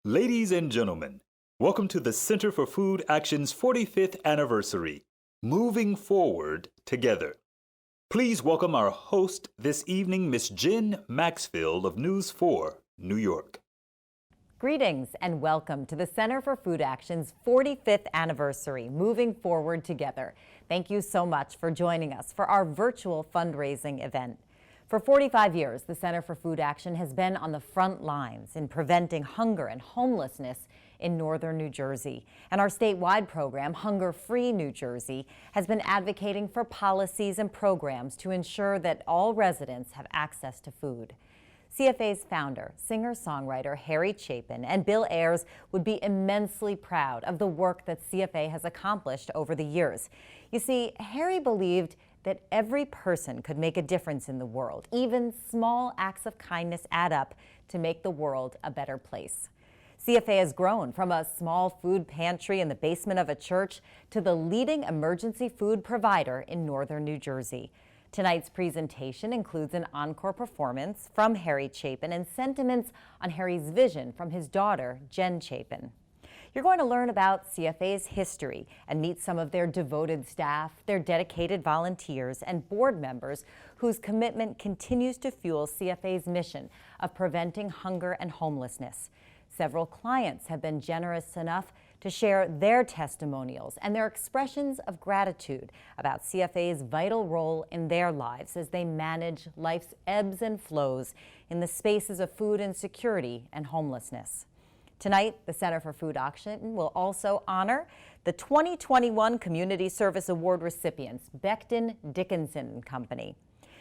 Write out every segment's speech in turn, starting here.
Ladies and gentlemen, welcome to the Center for Food Action's 45th anniversary, Moving Forward Together. Please welcome our host this evening, Miss Jen Maxfield of News 4, New York. Greetings and welcome to the Center for Food Action's 45th anniversary, Moving Forward Together. Thank you so much for joining us for our virtual fundraising event. For 45 years, the Center for Food Action has been on the front lines in preventing hunger and homelessness in northern New Jersey. And our statewide program, Hunger Free New Jersey, has been advocating for policies and programs to ensure that all residents have access to food. CFA's founder, singer-songwriter Harry Chapin and Bill Ayers would be immensely proud of the work that CFA has accomplished over the years. You see, Harry believed that every person could make a difference in the world. Even small acts of kindness add up to make the world a better place. CFA has grown from a small food pantry in the basement of a church to the leading emergency food provider in northern New Jersey. Tonight's presentation includes an encore performance from Harry Chapin and sentiments on Harry's vision from his daughter, Jen Chapin. You're going to learn about CFA's history and meet some of their devoted staff, their dedicated volunteers, and board members whose commitment continues to fuel CFA's mission of preventing hunger and homelessness. Several clients have been generous enough to share their testimonials and their expressions of gratitude about CFA's vital role in their lives as they manage life's ebbs and flows in the spaces of food insecurity and homelessness. Tonight, the Center for Food Action will also honor the 2021 Community Service Award recipients, Becton Dickinson Company,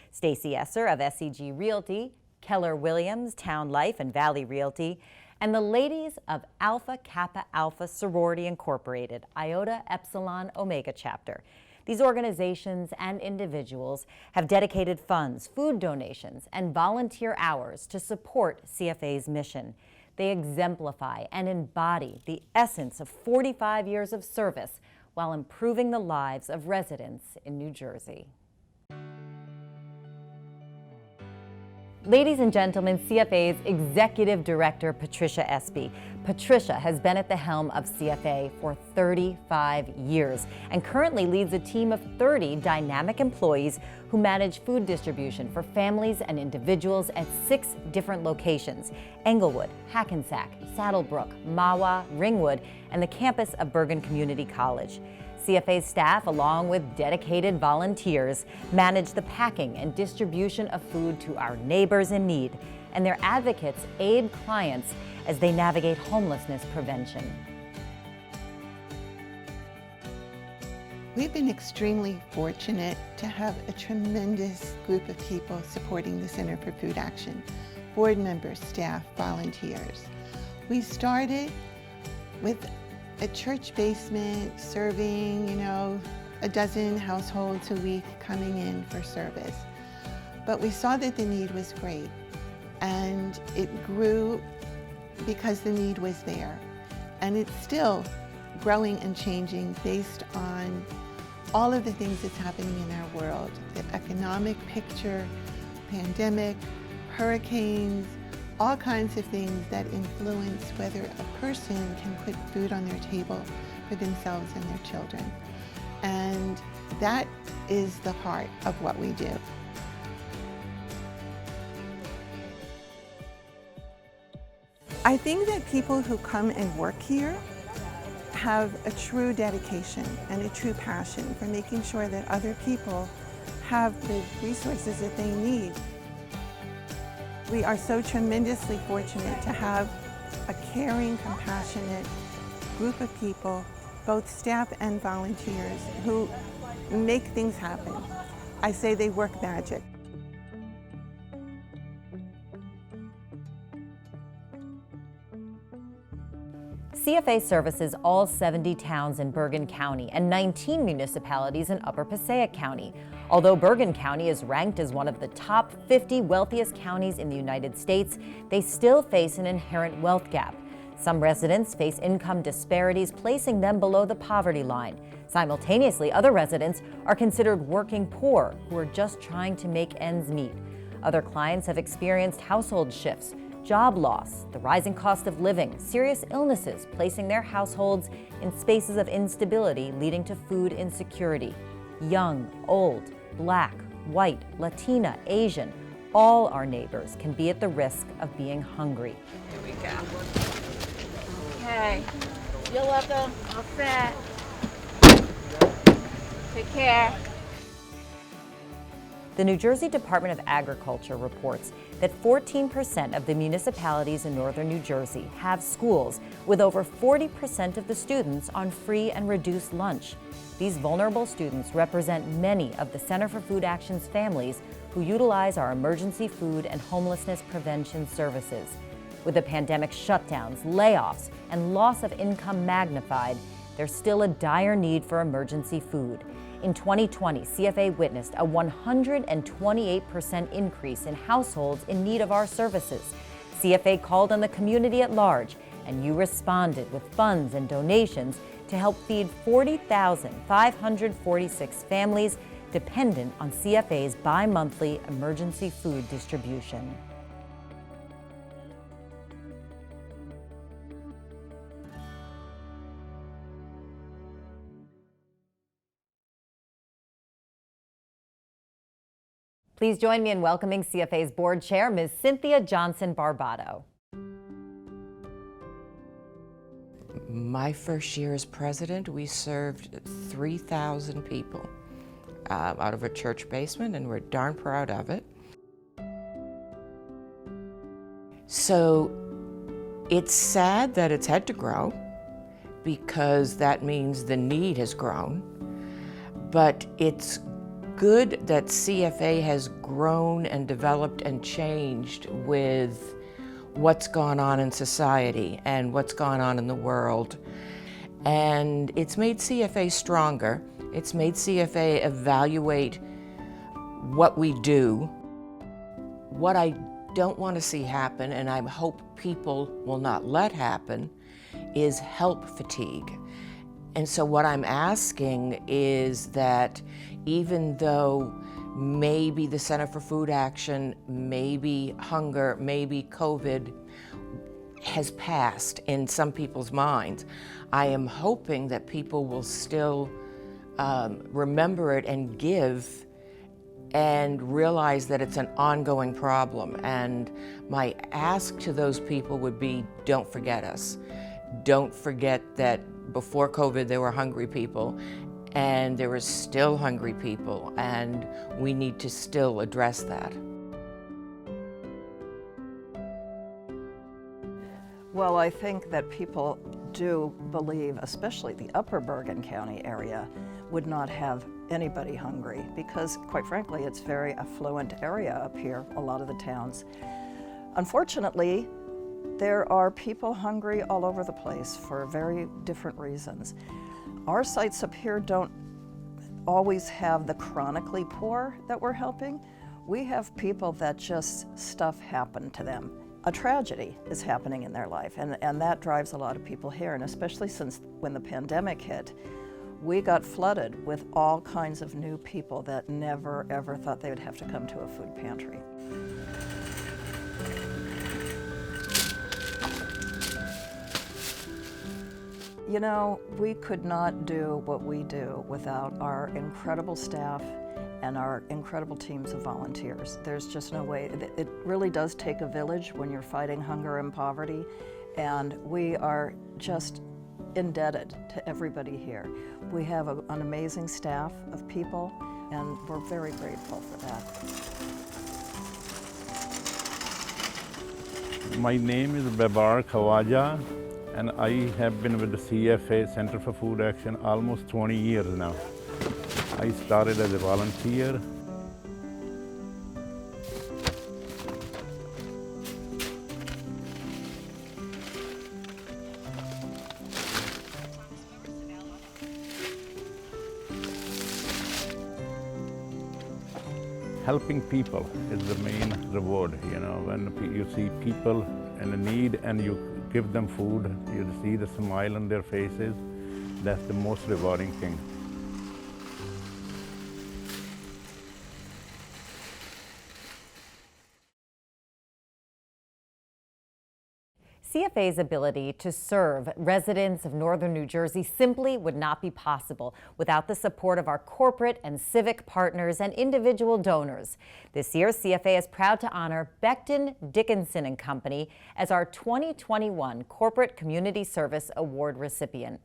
Stacy Esser of SEG Realty, Keller Williams, Town Life and Valley Realty, and the ladies of Alpha Kappa Alpha Sorority Incorporated, Iota Epsilon Omega Chapter. These organizations and individuals have dedicated funds, food donations, and volunteer hours to support CFA's mission. They exemplify and embody the essence of 45 years of service while improving the lives of residents in New Jersey. Ladies and gentlemen, CFA's Executive Director, Patricia Espy. Patricia has been at the helm of CFA for 35 years and currently leads a team of 30 dynamic employees who manage food distribution for families and individuals at 6 different locations: Englewood, Hackensack, Saddlebrook, Mahwah, Ringwood, and the campus of Bergen Community College. CFA staff, along with dedicated volunteers, manage the packing and distribution of food to our neighbors in need, and their advocates aid clients as they navigate homelessness prevention. We've been extremely fortunate to have a tremendous group of people supporting the Center for Food Action: board members, staff, volunteers. We started with a church basement serving, a dozen households a week coming in for service. But we saw that the need was great, and it grew because the need was there. And it's still growing and changing based on all of the things that's happening in our world, the economic picture, pandemic, hurricanes, all kinds of things that influence whether a person can put food on their table for themselves and their children. And that is the heart of what we do. I think that people who come and work here have a true dedication and a true passion for making sure that other people have the resources that they need. We are so tremendously fortunate to have a caring, compassionate group of people, both staff and volunteers, who make things happen. I say they work magic. CFA services all 70 towns in Bergen County and 19 municipalities in Upper Passaic County. Although Bergen County is ranked as one of the top 50 wealthiest counties in the United States, they still face an inherent wealth gap. Some residents face income disparities, placing them below the poverty line. Simultaneously, other residents are considered working poor who are just trying to make ends meet. Other clients have experienced household shifts, job loss, the rising cost of living, serious illnesses, placing their households in spaces of instability, leading to food insecurity. Young, old, Black, white, Latina, Asian, all our neighbors can be at the risk of being hungry. Here we go. Okay, you're welcome. All set. Take care. The New Jersey Department of Agriculture reports that 14% of the municipalities in northern New Jersey have schools, with over 40% of the students on free and reduced lunch. These vulnerable students represent many of the Center for Food Action's families who utilize our emergency food and homelessness prevention services. With the pandemic shutdowns, layoffs, and loss of income magnified, there's still a dire need for emergency food. In 2020, CFA witnessed a 128% increase in households in need of our services. CFA called on the community at large, and you responded with funds and donations to help feed 40,546 families dependent on CFA's bi-monthly emergency food distribution. Please join me in welcoming CFA's board chair, Ms. Cynthia Johnson-Barbado. My first year as president, we served 3,000 people out of a church basement, and we're darn proud of it. So it's sad that it's had to grow, because that means the need has grown, but it's good that CFA has grown and developed and changed with what's gone on in society and what's gone on in the world. And it's made CFA stronger. It's made CFA evaluate what we do. What I don't want to see happen, and I hope people will not let happen, is help fatigue. And so what I'm asking is that even though maybe the Center for Food Action, maybe hunger, maybe COVID has passed in some people's minds, I am hoping that people will still remember it and give and realize that it's an ongoing problem. And my ask to those people would be, don't forget us. Don't forget that before COVID there were hungry people, and there are still hungry people, and we need to still address that. Well, I think that people do believe, especially the upper Bergen County area, would not have anybody hungry, because quite frankly, it's a very affluent area up here, a lot of the towns. Unfortunately, there are people hungry all over the place for very different reasons. Our sites up here don't always have the chronically poor that we're helping. We have people that just stuff happened to them a tragedy is happening in their life, and that drives a lot of people here, and especially since when the pandemic hit, we got flooded with all kinds of new people that never ever thought they would have to come to a food pantry. You know, we could not do what we do without our incredible staff and our incredible teams of volunteers. There's just no way. It really does take a village when you're fighting hunger and poverty, and we are just indebted to everybody here. We have an amazing staff of people, and we're very grateful for that. My name is Babar Khawaja, and I have been with the CFA, Center for Food Action, almost 20 years now. I started as a volunteer. Helping people is the main reward, you know, when you see people in need and you give them food, you see the smile on their faces, that's the most rewarding thing. CFA's ability to serve residents of northern New Jersey simply would not be possible without the support of our corporate and civic partners and individual donors. This year, CFA is proud to honor Becton Dickinson and Company as our 2021 Corporate Community Service Award recipient.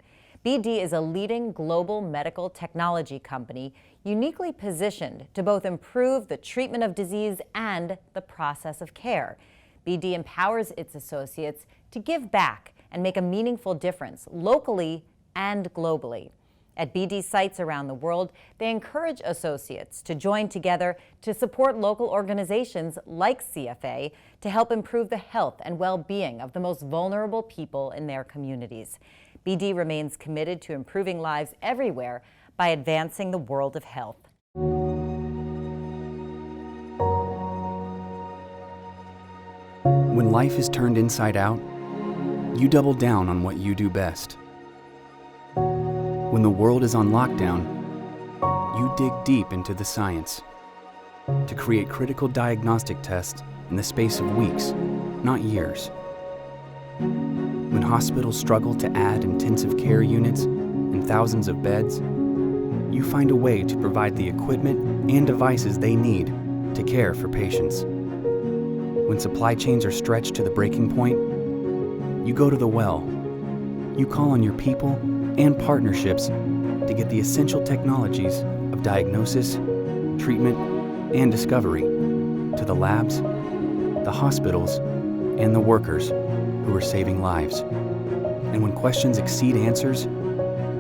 BD is a leading global medical technology company uniquely positioned to both improve the treatment of disease and the process of care. BD empowers its associates to give back and make a meaningful difference locally and globally. At BD sites around the world, they encourage associates to join together to support local organizations like CFA to help improve the health and well-being of the most vulnerable people in their communities. BD remains committed to improving lives everywhere by advancing the world of health. When life is turned inside out, you double down on what you do best. When the world is on lockdown, you dig deep into the science to create critical diagnostic tests in the space of weeks, not years. When hospitals struggle to add intensive care units and thousands of beds, you find a way to provide the equipment and devices they need to care for patients. When supply chains are stretched to the breaking point, you go to the well. You call on your people and partnerships to get the essential technologies of diagnosis, treatment, and discovery to the labs, the hospitals, and the workers who are saving lives. And when questions exceed answers,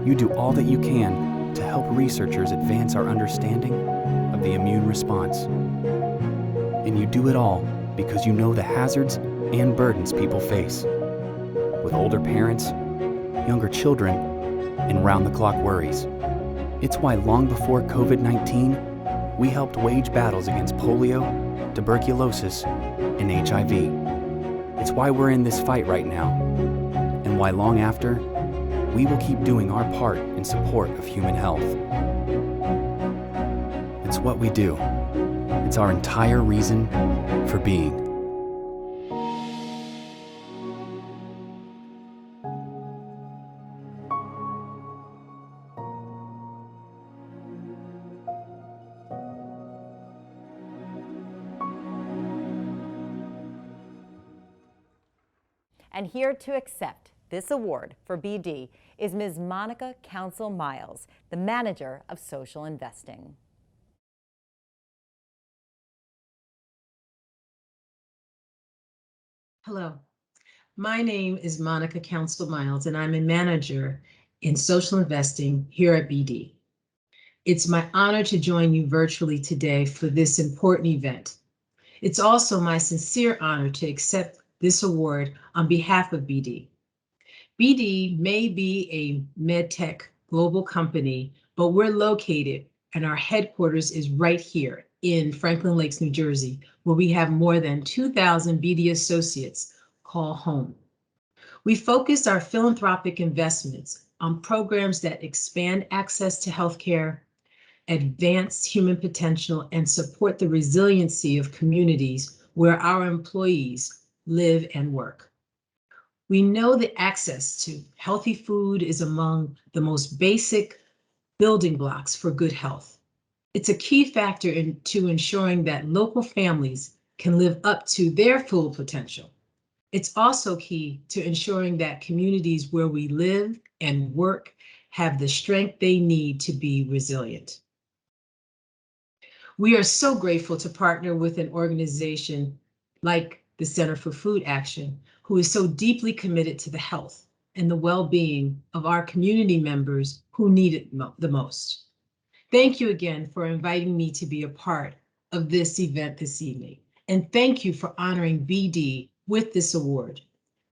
you do all that you can to help researchers advance our understanding of the immune response. And you do it all because you know the hazards and burdens people face, with older parents, younger children, and round-the-clock worries. It's why long before COVID-19, we helped wage battles against polio, tuberculosis, and HIV. It's why we're in this fight right now, and why long after, we will keep doing our part in support of human health. It's what we do. It's our entire reason for being. And here to accept this award for BD is Ms. Monica Council-Miles, the Manager of Social Investing. Hello, my name is Monica Council-Miles, and I'm a manager in social investing here at BD. It's my honor to join you virtually today for this important event. It's also my sincere honor to accept this award on behalf of BD. BD may be a medtech global company, but we're located and our headquarters is right here in Franklin Lakes, New Jersey, where we have more than 2,000 BD associates call home. We focused our philanthropic investments on programs that expand access to healthcare, advance human potential, and support the resiliency of communities where our employees live and work. We know that access to healthy food is among the most basic building blocks for good health. It's a key factor to ensuring that local families can live up to their full potential. It's also key to ensuring that communities where we live and work have the strength they need to be resilient. We are so grateful to partner with an organization like the Center for Food Action, who is so deeply committed to the health and the well-being of our community members who need it the most. Thank you again for inviting me to be a part of this event this evening. And thank you for honoring BD with this award.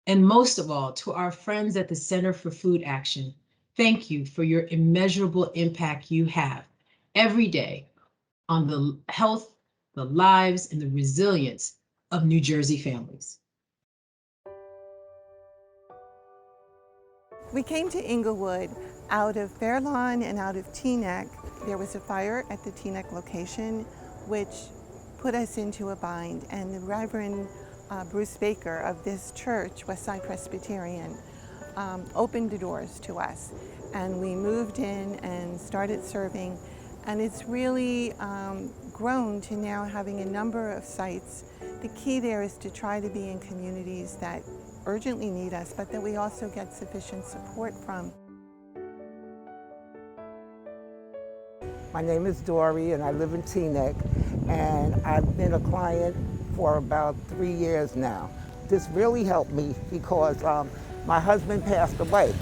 And most of all, to our friends at the Center for Food Action, thank you for your immeasurable impact you have every day on the health, the lives, and the resilience of New Jersey families. We came to Inglewood out of Fairlawn and out of Teaneck. There was a fire at the Teaneck location, which put us into a bind, and the Reverend Bruce Baker of this church, Westside Presbyterian, opened the doors to us, and we moved in and started serving, and it's really grown to now having a number of sites. The key there is to try to be in communities that urgently need us, but that we also get sufficient support from. My name is Dory, and I live in Teaneck, and I've been a client for about 3 years now. This really helped me because my husband passed away.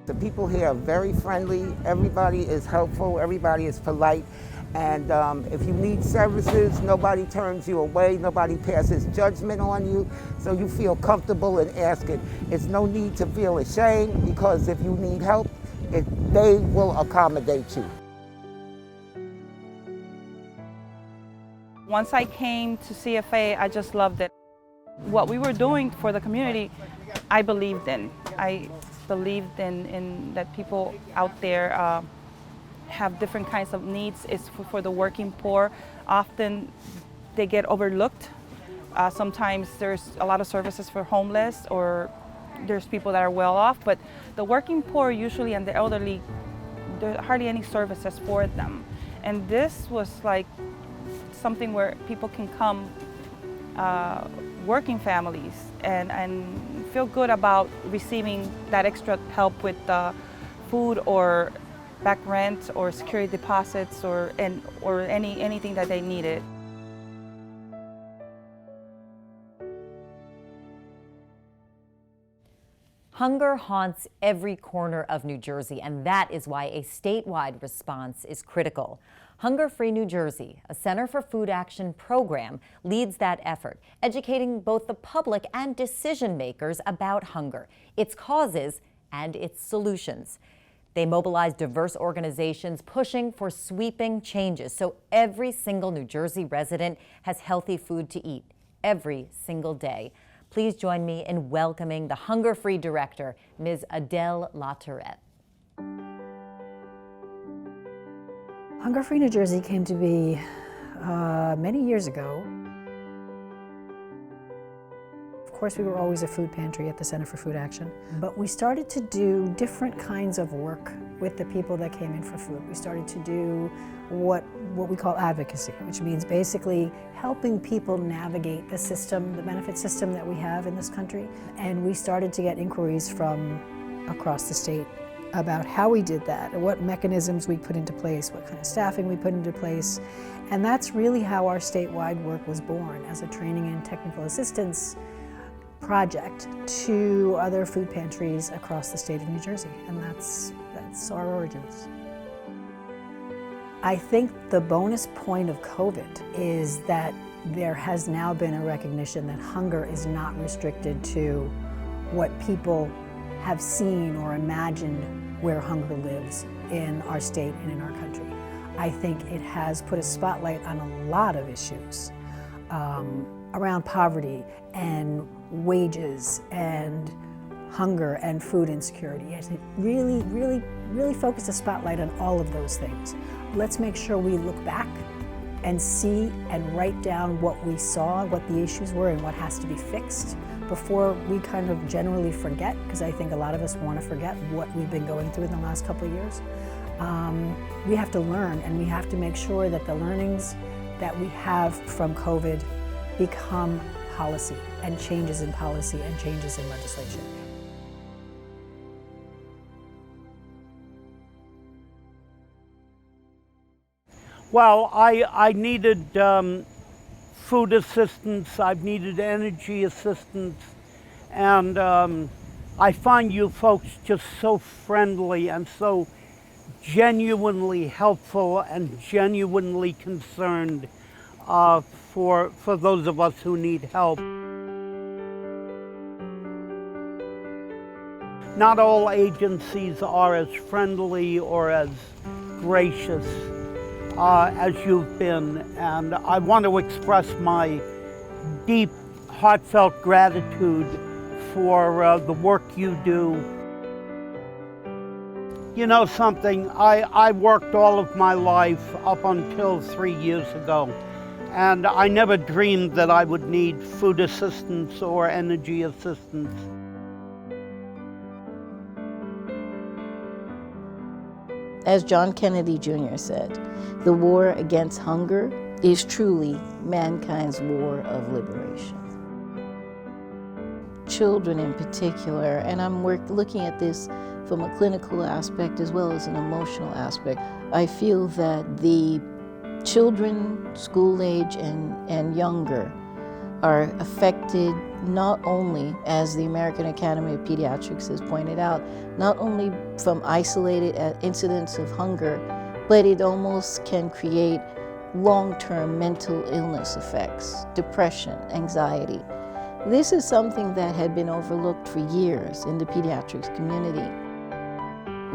The people here are very friendly, everybody is helpful, everybody is polite, and if you need services, nobody turns you away, nobody passes judgment on you, so you feel comfortable in asking. It's no need to feel ashamed, because if you need help, they will accommodate you. Once I came to CFA, I just loved it. What we were doing for the community, I believed in. I believed in that people out there have different kinds of needs. It's for the working poor. Often they get overlooked. Sometimes there's a lot of services for homeless, or there's people that are well off, but the working poor usually and the elderly, there are hardly any services for them. And this was like something where people can come, working families, and feel good about receiving that extra help with food or back rent or security deposits or anything that they needed. Hunger haunts every corner of New Jersey, and that is why a statewide response is critical. Hunger Free New Jersey, a Center for Food Action program, leads that effort, educating both the public and decision makers about hunger, its causes, and its solutions. They mobilize diverse organizations pushing for sweeping changes so every single New Jersey resident has healthy food to eat every single day. Please join me in welcoming the Hunger Free Director, Ms. Adele LaTourette. Hunger Free New Jersey came to be many years ago. Of course, we were always a food pantry at the Center for Food Action, but we started to do different kinds of work with the people that came in for food. We started to do what we call advocacy, which means basically helping people navigate the system, the benefit system that we have in this country. And we started to get inquiries from across the state about how we did that, and what mechanisms we put into place, what kind of staffing we put into place. And that's really how our statewide work was born, as a training and technical assistance project to other food pantries across the state of New Jersey. And that's our origins. I think the bonus point of COVID is that there has now been a recognition that hunger is not restricted to what people have seen or imagined where hunger lives in our state and in our country. I think it has put a spotlight on a lot of issues around poverty and wages and hunger and food insecurity. It really focused a spotlight on all of those things. Let's make sure we look back and see and write down what we saw, what the issues were, and what has to be fixed before we kind of generally forget, because I think a lot of us want to forget what we've been going through in the last couple of years. We have to learn, and we have to make sure that the learnings that we have from COVID become policy and changes in policy and changes in legislation. Well, I needed food assistance, I've needed energy assistance, and I find you folks just so friendly and so genuinely helpful and genuinely concerned for those of us who need help. Not all agencies are as friendly or as gracious as you've been, and I want to express my deep, heartfelt gratitude for the work you do. You know something, I worked all of my life up until 3 years ago, and I never dreamed that I would need food assistance or energy assistance. As John Kennedy Jr. said, the war against hunger is truly mankind's war of liberation. Children in particular, and I'm looking at this from a clinical aspect as well as an emotional aspect, I feel that the children, school age and younger, are affected not only, as the American Academy of Pediatrics has pointed out, not only from isolated incidents of hunger, but it almost can create long-term mental illness effects, depression, anxiety. This is something that had been overlooked for years in the pediatrics community.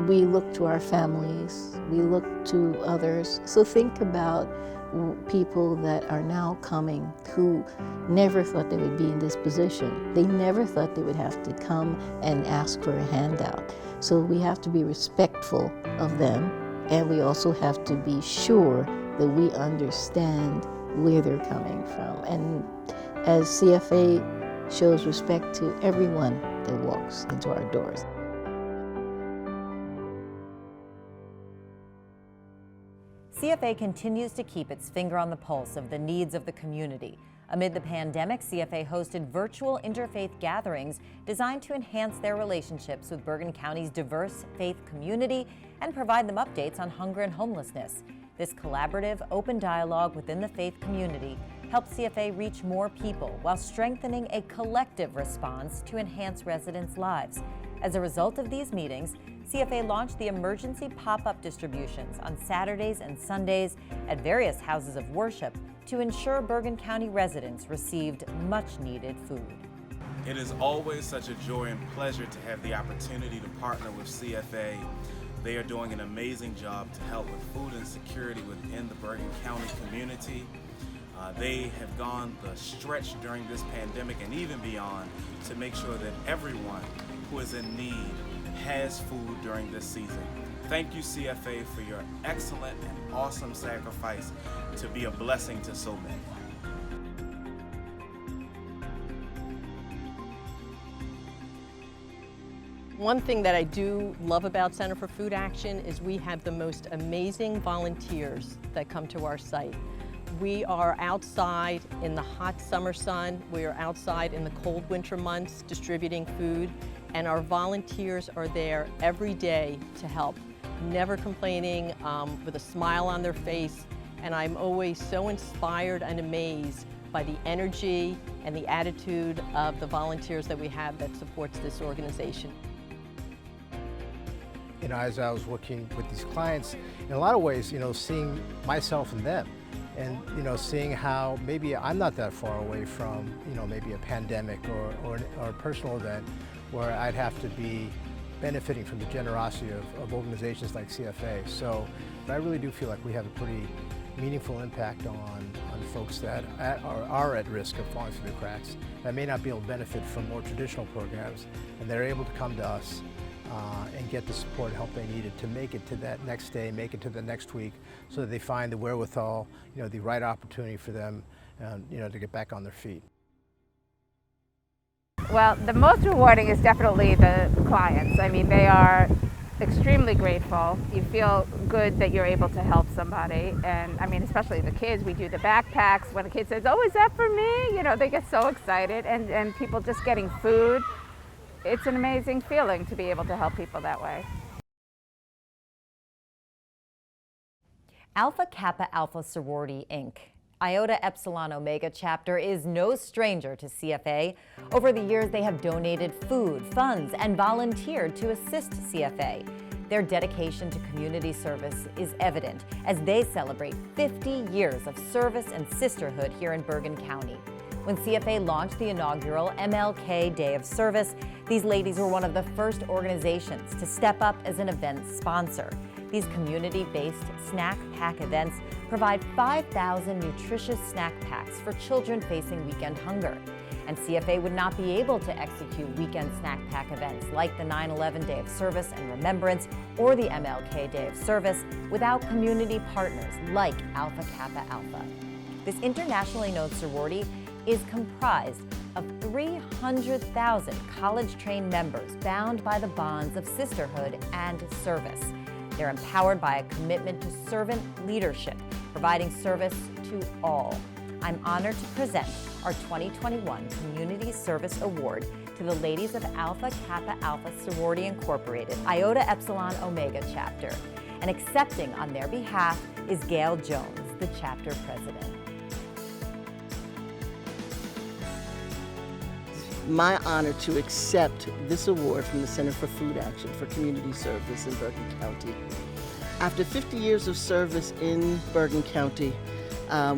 We look to our families, we look to others. So think about people that are now coming who never thought they would be in this position. They never thought they would have to come and ask for a handout. So we have to be respectful of them, and we also have to be sure that we understand where they're coming from. And as CFA shows respect to everyone that walks into our doors. CFA continues to keep its finger on the pulse of the needs of the community. Amid the pandemic, CFA hosted virtual interfaith gatherings designed to enhance their relationships with Bergen County's diverse faith community and provide them updates on hunger and homelessness. This collaborative, open dialogue within the faith community helps CFA reach more people while strengthening a collective response to enhance residents' lives. As a result of these meetings, CFA launched the emergency pop-up distributions on Saturdays and Sundays at various houses of worship to ensure Bergen County residents received much-needed food. It is always such a joy and pleasure to have the opportunity to partner with CFA. They are doing an amazing job to help with food insecurity within the Bergen County community. They have gone the stretch during this pandemic and even beyond to make sure that everyone who is in need has food during this season. Thank you, CFA, for your excellent and awesome sacrifice to be a blessing to so many. One thing that I do love about Center for Food Action is we have the most amazing volunteers that come to our site. We are outside in the hot summer sun, we are outside in the cold winter months distributing food, and our volunteers are there every day to help, never complaining, with a smile on their face, and I'm always so inspired and amazed by the energy and the attitude of the volunteers that we have that supports this organization. You know, as I was working with these clients, in a lot of ways, you know, seeing myself in them, and you know, seeing how maybe I'm not that far away from, you know, maybe a pandemic or a personal event where I'd have to be benefiting from the generosity of organizations like CFA. So I really do feel like we have a pretty meaningful impact on folks that are at risk of falling through the cracks, that may not be able to benefit from more traditional programs, and they're able to come to us and get the support and help they needed to make it to that next day, make it to the next week, so that they find the wherewithal, the right opportunity for them, to get back on their feet. Well, the most rewarding is definitely the clients. I mean, they are extremely grateful. You feel good that you're able to help somebody. And I mean, especially the kids, we do the backpacks. When a kid says, "Oh, is that for me?" They get so excited, and people just getting food. It's an amazing feeling to be able to help people that way. Alpha Kappa Alpha Sorority, Inc. Iota Epsilon Omega chapter is no stranger to CFA. Over the years, they have donated food, funds, and volunteered to assist CFA. Their dedication to community service is evident as they celebrate 50 years of service and sisterhood here in Bergen County. When CFA launched the inaugural MLK Day of Service, these ladies were one of the first organizations to step up as an event sponsor. These community-based snack pack events provide 5,000 nutritious snack packs for children facing weekend hunger. And CFA would not be able to execute weekend snack pack events like the 9/11 Day of Service and Remembrance or the MLK Day of Service without community partners like Alpha Kappa Alpha. This internationally known sorority is comprised of 300,000 college-trained members bound by the bonds of sisterhood and service. They're empowered by a commitment to servant leadership, providing service to all. I'm honored to present our 2021 Community Service Award to the ladies of Alpha Kappa Alpha Sorority Incorporated, Iota Epsilon Omega chapter. And accepting on their behalf is Gail Jones, the chapter president. My honor to accept this award from the Center for Food Action for Community Service in Bergen County. After 50 years of service in Bergen County,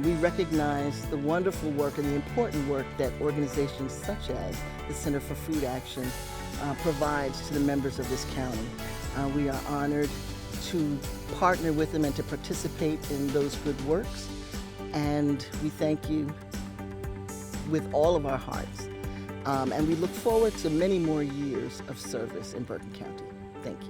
we recognize the wonderful work and the important work that organizations such as the Center for Food Action provides to the members of this county. We are honored to partner with them and to participate in those good works, and we thank you with all of our hearts. And we look forward to many more years of service in Bergen County. Thank you.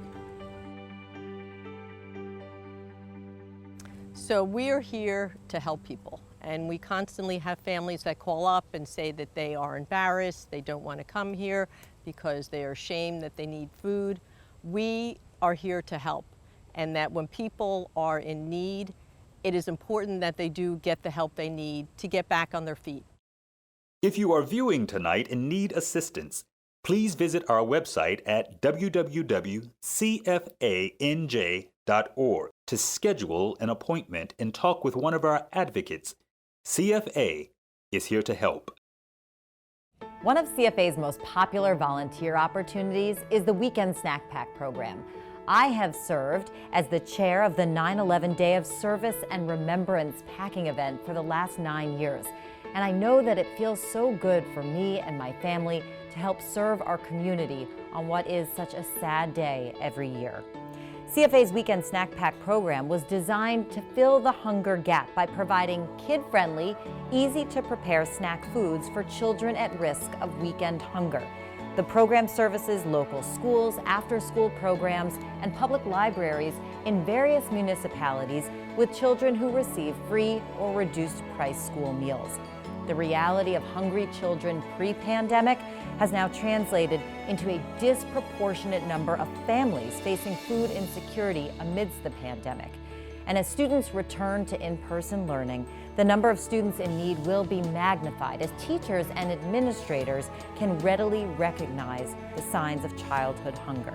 So we are here to help people, and we constantly have families that call up and say that they are embarrassed, they don't want to come here because they are ashamed that they need food. We are here to help, and that when people are in need, it is important that they do get the help they need to get back on their feet. If you are viewing tonight and need assistance, please visit our website at www.cfanj.org to schedule an appointment and talk with one of our advocates. CFA is here to help. One of CFA's most popular volunteer opportunities is the Weekend Snack Pack program. I have served as the chair of the 9/11 Day of Service and Remembrance packing event for the last 9 years. And I know that it feels so good for me and my family to help serve our community on what is such a sad day every year. CFA's Weekend Snack Pack program was designed to fill the hunger gap by providing kid-friendly, easy-to-prepare snack foods for children at risk of weekend hunger. The program services local schools, after-school programs, and public libraries in various municipalities with children who receive free or reduced-price school meals. The reality of hungry children pre-pandemic has now translated into a disproportionate number of families facing food insecurity amidst the pandemic. And as students return to in-person learning, the number of students in need will be magnified as teachers and administrators can readily recognize the signs of childhood hunger.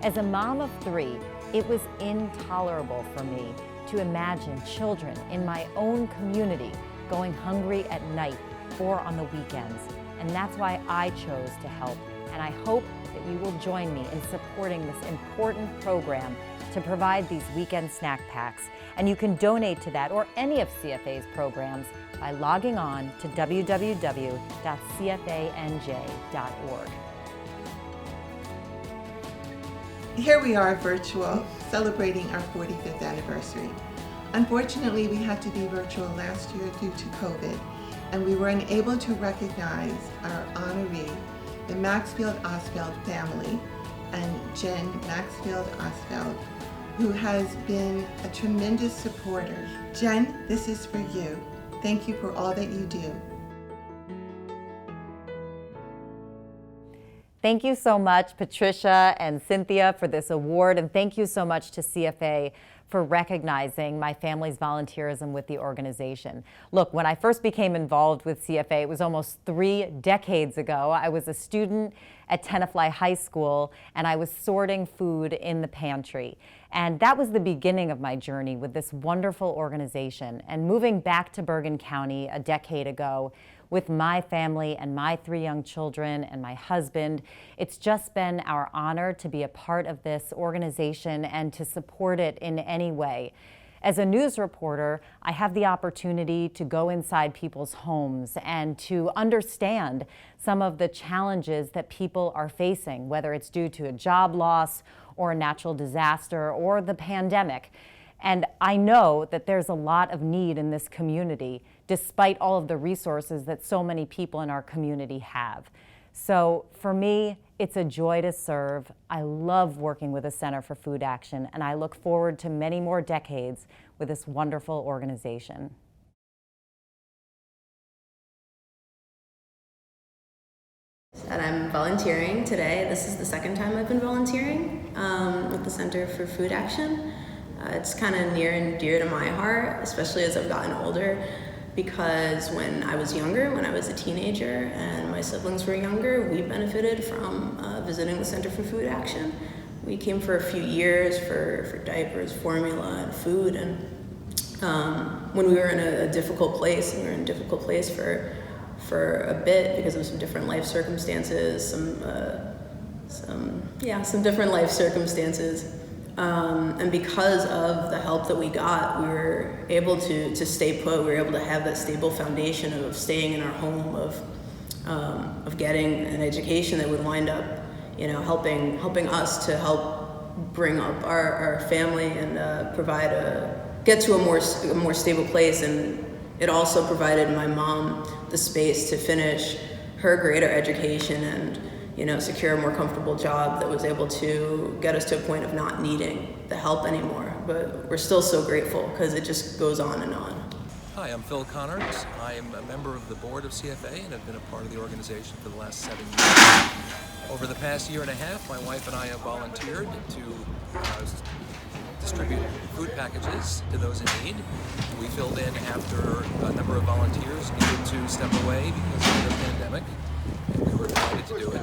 As a mom of 3, it was intolerable for me to imagine children in my own community going hungry at night or on the weekends. And that's why I chose to help. And I hope that you will join me in supporting this important program to provide these weekend snack packs. And you can donate to that or any of CFA's programs by logging on to www.cfanj.org. Here we are virtual, celebrating our 45th anniversary. Unfortunately, we had to be virtual last year due to COVID, and we were unable to recognize our honoree, the Maxfield-Osfeld family, and Jen Maxfield-Osfeld, who has been a tremendous supporter. Jen, this is for you. Thank you for all that you do. Thank you so much, Patricia and Cynthia, for this award, and thank you so much to CFA for recognizing my family's volunteerism with the organization. Look, when I first became involved with CFA, it was almost 3 decades ago. I was a student at Tenafly High School, and I was sorting food in the pantry. And that was the beginning of my journey with this wonderful organization. And moving back to Bergen County a decade ago, with my family and my 3 young children and my husband, it's just been our honor to be a part of this organization and to support it in any way. As a news reporter, I have the opportunity to go inside people's homes and to understand some of the challenges that people are facing, whether it's due to a job loss or a natural disaster or the pandemic. And I know that there's a lot of need in this community, despite all of the resources that so many people in our community have. So for me, it's a joy to serve. I love working with the Center for Food Action, and I look forward to many more decades with this wonderful organization. And I'm volunteering today. This is the second time I've been volunteering with the Center for Food Action. It's kind of near and dear to my heart, especially as I've gotten older, because when I was younger, when I was a teenager and my siblings were younger, we benefited from visiting the Center for Food Action. We came for a few years for diapers, formula, and food, and when we were in a difficult place, and we were in a difficult place for a bit because of some different life circumstances, some different life circumstances. And because of the help that we got, we were able to stay put. We were able to have that stable foundation of staying in our home, of getting an education that would wind up, helping us to help bring up our family and get to a more stable place. And it also provided my mom the space to finish her greater education and secure a more comfortable job that was able to get us to a point of not needing the help anymore. But we're still so grateful because it just goes on and on. Hi, I'm Phil Connors. I am a member of the board of CFA and have been a part of the organization for the last 7 years. Over the past year and a half, my wife and I have volunteered to distribute food packages to those in need. We filled in after a number of volunteers needed to step away because of the pandemic. We were excited to do it.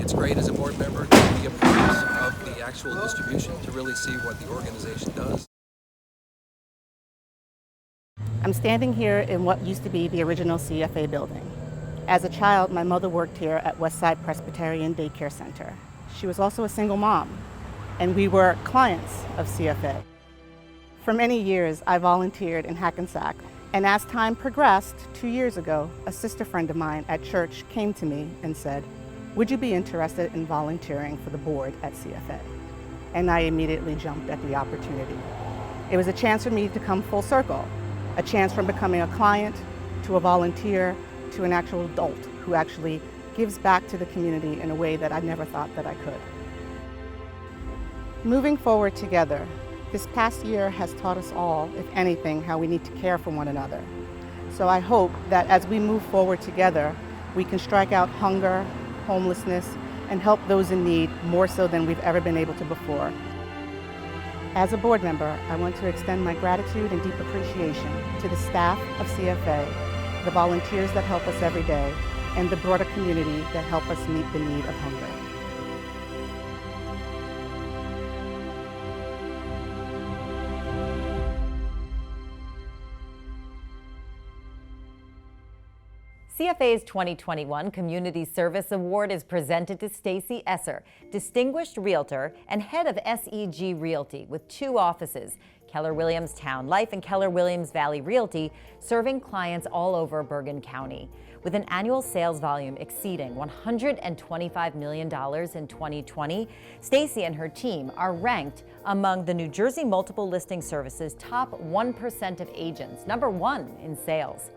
It's great as a board member to be a part of the actual distribution, to really see what the organization does. I'm standing here in what used to be the original CFA building. As a child, my mother worked here at Westside Presbyterian Daycare Center. She was also a single mom, and we were clients of CFA. For many years, I volunteered in Hackensack. And as time progressed, 2 years ago, a sister friend of mine at church came to me and said, "Would you be interested in volunteering for the board at CFA?" And I immediately jumped at the opportunity. It was a chance for me to come full circle, a chance from becoming a client to a volunteer to an actual adult who actually gives back to the community in a way that I never thought that I could. Moving forward together, this past year has taught us all, if anything, how we need to care for one another. So I hope that as we move forward together, we can strike out hunger, homelessness, and help those in need more so than we've ever been able to before. As a board member, I want to extend my gratitude and deep appreciation to the staff of CFA, the volunteers that help us every day, and the broader community that help us meet the need of hunger. CFA's 2021 Community Service Award is presented to Stacy Esser, Distinguished Realtor and head of SEG Realty with 2 offices, Keller Williams Town Life and Keller Williams Valley Realty, serving clients all over Bergen County. With an annual sales volume exceeding $125 million in 2020, Stacy and her team are ranked among the New Jersey Multiple Listing Service's top 1% of agents, #1 in sales.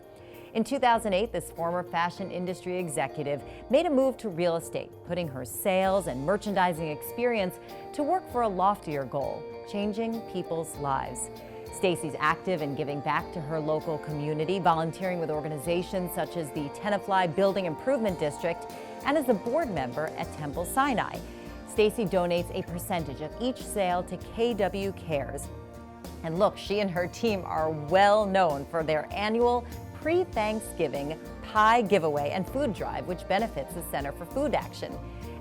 In 2008, this former fashion industry executive made a move to real estate, putting her sales and merchandising experience to work for a loftier goal, changing people's lives. Stacy's active in giving back to her local community, volunteering with organizations such as the Tenafly Building Improvement District, and as a board member at Temple Sinai. Stacy donates a percentage of each sale to KW Cares. And look, she and her team are well known for their annual pre-Thanksgiving pie giveaway and food drive, which benefits the Center for Food Action.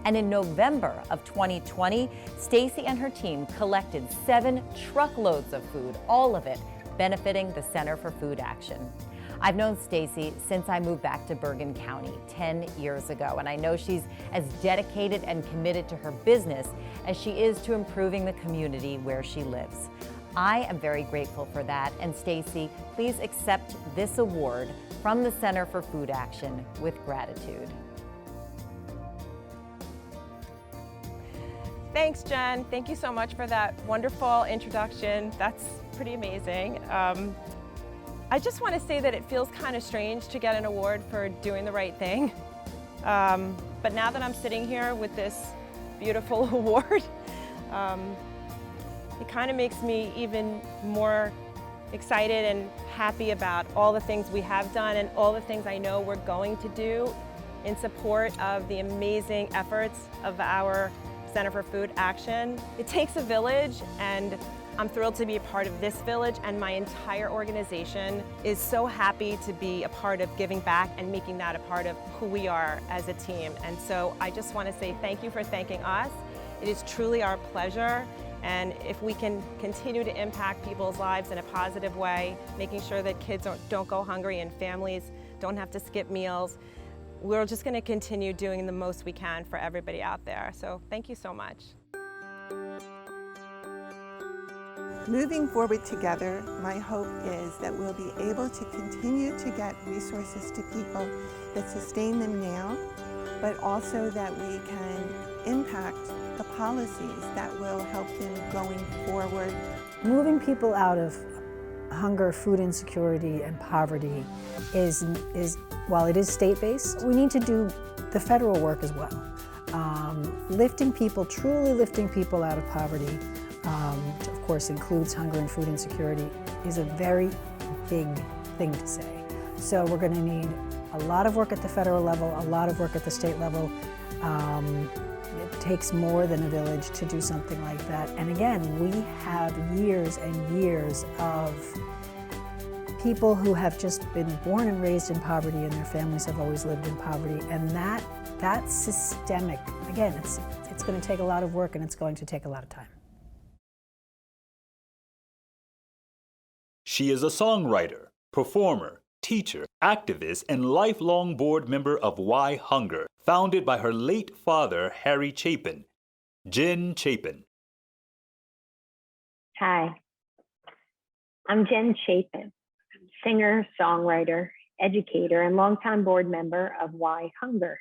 And in November of 2020, Stacy and her team collected 7 truckloads of food, all of it benefiting the Center for Food Action. I've known Stacy since I moved back to Bergen County 10 years ago, and I know she's as dedicated and committed to her business as she is to improving the community where she lives. I am very grateful for that, and Stacy, please accept this award from the Center for Food Action with gratitude. Thanks, Jen. Thank you so much for that wonderful introduction. That's pretty amazing. I just want to say that it feels kind of strange to get an award for doing the right thing. But now that I'm sitting here with this beautiful award, it kind of makes me even more excited and happy about all the things we have done and all the things I know we're going to do in support of the amazing efforts of our Center for Food Action. It takes a village, and I'm thrilled to be a part of this village, and my entire organization is so happy to be a part of giving back and making that a part of who we are as a team. And so I just want to say thank you for thanking us. It is truly our pleasure. And if we can continue to impact people's lives in a positive way, making sure that kids don't go hungry and families don't have to skip meals, we're just going to continue doing the most we can for everybody out there. So thank you so much. Moving forward together, my hope is that we'll be able to continue to get resources to people that sustain them now, but also that we can impact the policies that will help them going forward. Moving people out of hunger, food insecurity, and poverty is while it is state-based, we need to do the federal work as well. Truly lifting people out of poverty, which of course includes hunger and food insecurity, is a very big thing to say. So we're going to need a lot of work at the federal level, a lot of work at the state level. It takes more than a village to do something like that. And again, we have years and years of people who have just been born and raised in poverty, and their families have always lived in poverty. And that's systemic. Again, it's going to take a lot of work, and it's going to take a lot of time. She is a songwriter, performer, teacher, activist, and lifelong board member of Why Hunger, founded by her late father, Harry Chapin. Jen Chapin. Hi, I'm Jen Chapin, singer, songwriter, educator, and longtime board member of Why Hunger,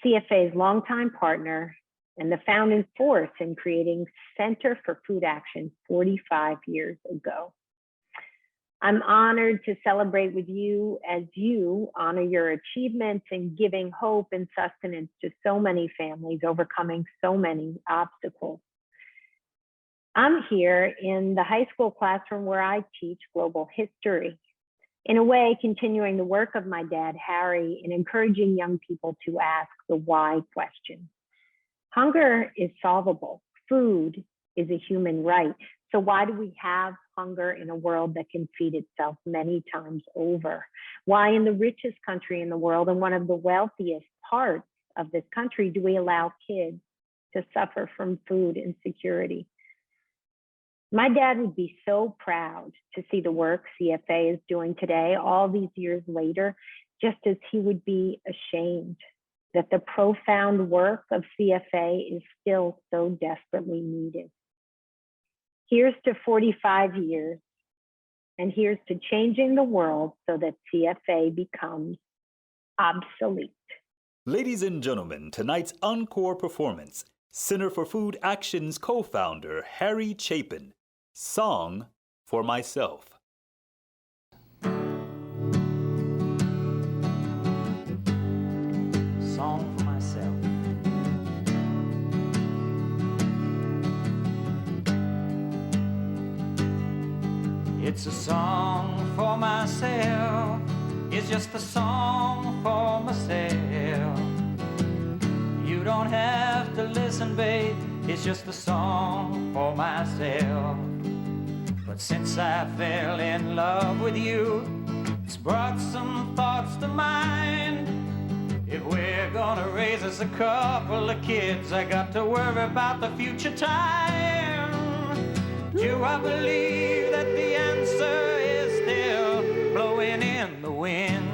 CFA's longtime partner and the founding force in creating Center for Food Action 45 years ago. I'm honored to celebrate with you as you honor your achievements in giving hope and sustenance to so many families, overcoming so many obstacles. I'm here in the high school classroom where I teach global history. In a way, continuing the work of my dad, Harry, in encouraging young people to ask the why question. Hunger is solvable. Food is a human right. So why do we have hunger in a world that can feed itself many times over? Why in the richest country in the world and one of the wealthiest parts of this country do we allow kids to suffer from food insecurity? My dad would be so proud to see the work CFA is doing today, all these years later, just as he would be ashamed that the profound work of CFA is still so desperately needed. Here's to 45 years, and here's to changing the world so that CFA becomes obsolete. Ladies and gentlemen, tonight's encore performance, Center for Food Action's co-founder, Harry Chapin, Song for Myself. Song for myself. It's a song for myself. It's just a song for myself. You don't have to listen, babe. It's just a song for myself. But since I fell in love with you, it's brought some thoughts to mind. If we're gonna raise us a couple of kids, I got to worry about the future time. Do I believe that the answer is still blowing in the wind?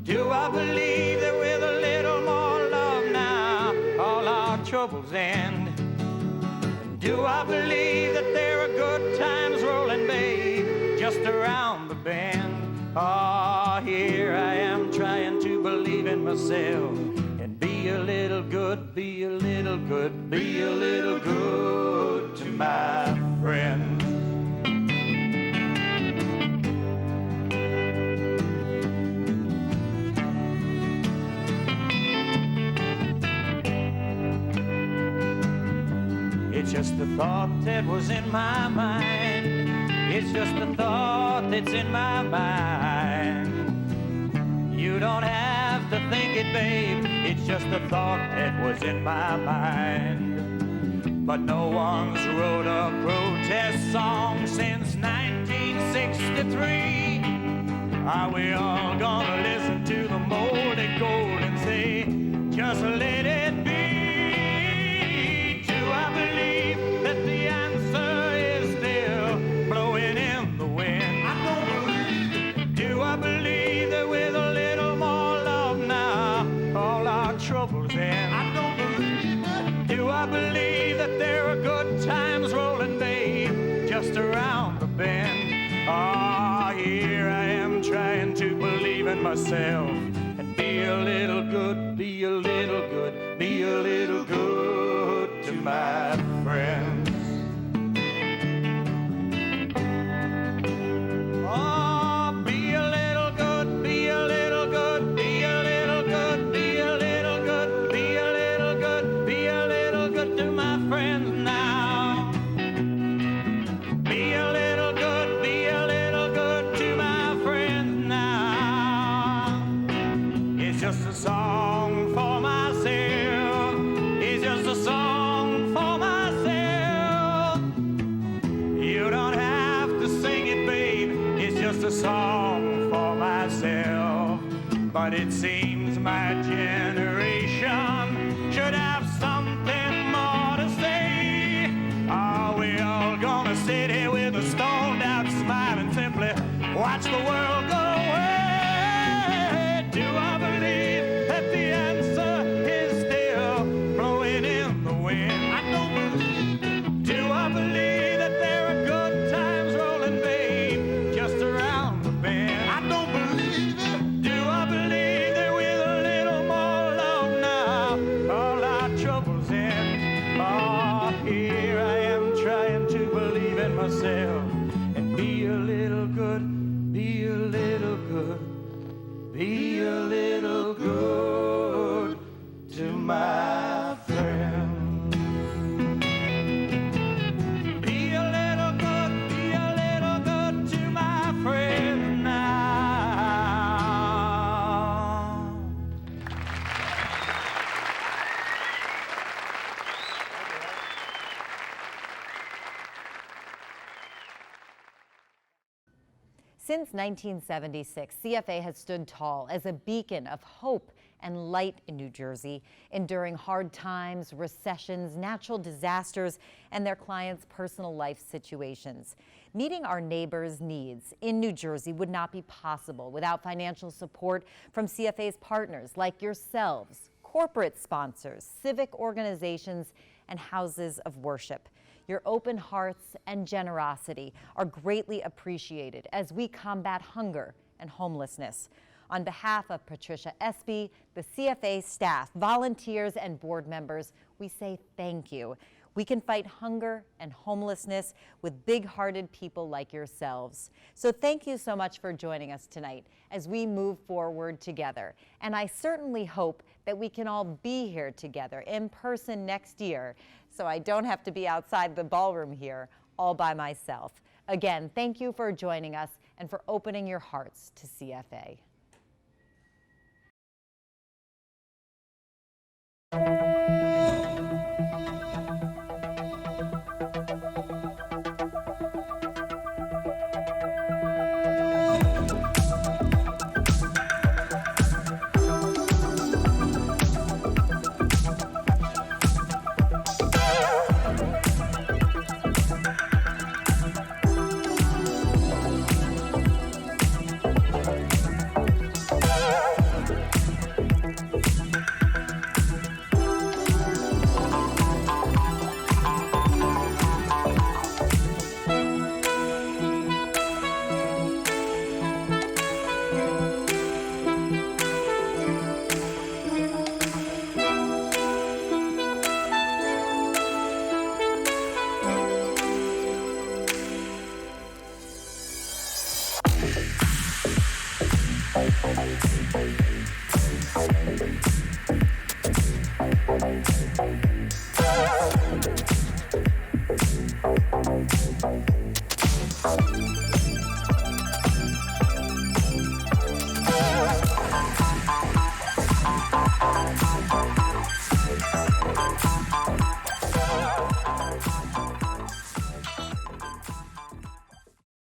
Do I believe that with a little more love now, all our troubles end? Do I believe that there are good times rolling, babe, just around the bend? Oh, here I am trying to believe in myself and be a little good, be a little good, be a little good to my friends. It's just a thought that was in my mind. It's just a thought that's in my mind. You don't have to think it, babe. It's just a thought that was in my mind. But no one's wrote a protest song since 1963. Are we all gonna listen to the molded gold and say, just let it be? Do I believe that the answer is still blowing in the wind? I don't believe it. Do I believe that with a little more love now, all our troubles end? I don't believe it. Do I believe that there are good times rolling, babe, just around the bend? Ah, here I am trying to believe in myself and be a little good, be a little good, be a little good to my friends. Oh, be a little good, be a little good, be a little good, be a little good, be a little good, be a little good to my friends now. Be a little good, be a little good to my friends now. It's just a song for myself. It's just a song for myself. You don't have to sing it, babe. It's just a song for myself. But it seems my generation should have something more to say. Are we all gonna sit here with a stoned out smile and simply watch the world go away? Do I believe that the answer is still blowing in the wind? I don't believe it. Do I believe that there are good times rolling, babe, just around the bend? I don't believe it. Do I believe that with a little more love now, all our troubles end? Oh, here I am trying to believe in myself and be a little good, be a little good, be a little good to my friends. Be a little good, be a little good to my friends now. Since 1976, CFA has stood tall as a beacon of hope and light in New Jersey, enduring hard times, recessions, natural disasters, and their clients' personal life situations. Meeting our neighbors' needs in New Jersey would not be possible without financial support from CFA's partners like yourselves, corporate sponsors, civic organizations, and houses of worship. Your open hearts and generosity are greatly appreciated as we combat hunger and homelessness. On behalf of Patricia Espy, the CFA staff, volunteers, and board members, we say thank you. We can fight hunger and homelessness with big-hearted people like yourselves. So thank you so much for joining us tonight as we move forward together. And I certainly hope that we can all be here together in person next year, so I don't have to be outside the ballroom here all by myself. Again, thank you for joining us and for opening your hearts to CFA. Bye.